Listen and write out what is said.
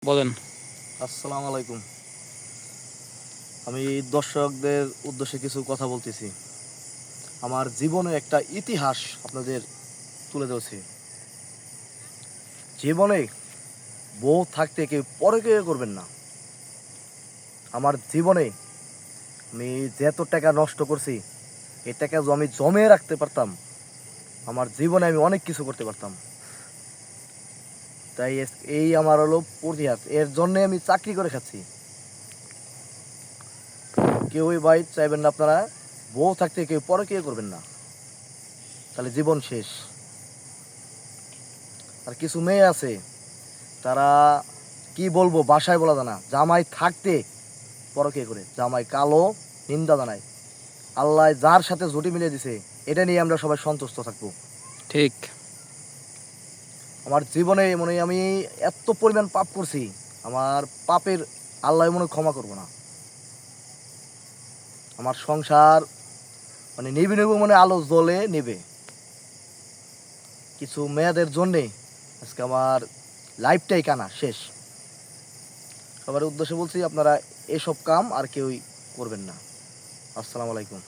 বলেন। আসসালামু আলাইকুম। আমি দর্শকদের উদ্দেশ্যে কিছু কথা বলতেছি। আমার জীবনে একটা ইতিহাস আপনাদের তুলে ধরছি। জীবনে বউ থাকতে কেউ পরকীয়া করবেন না। আমার জীবনে আমি যত টাকা নষ্ট করছি, এই টাকা যদি আমি জমিয়ে রাখতে পারতাম, আমার জীবনে আমি অনেক কিছু করতে পারতাম। তাই এই আমার হলো ইতিহাস। এর জন্যে আমি চাকরি করে খাচ্ছি। কেউই ভাই চাইবেন না আপনারা বউ থাকতে কেউ পরকীয়া করবেন না, তাহলে জীবন শেষ। আর কিছু মেয়ে আছে, তারা কি বলবো বাসায় বলা যায় না, জামাই থাকতে পরকীয়া করে, জামাই কালো, নিন্দা জানায়। আল্লাহ যার সাথে জুটি মিলিয়ে দিছে, এটা নিয়ে আমরা সবাই সন্তুষ্ট থাকবো। ঠিক। আমার জীবনে মনে হয় আমি এত পরিমাণ পাপ করছি, আমার পাপের আল্লাহ মনে হয় ক্ষমা করবো না। আমার সংসার মানে নেবে নেবে মনে আলো জ্বলে নেবে। কিছু মেয়েদের জন্যে আজকে আমার লাইফটাই কানা শেষ। সবার উদ্দেশ্যে বলছি, আপনারা এসব কাম আর কেউই করবেন না। আসসালামু আলাইকুম।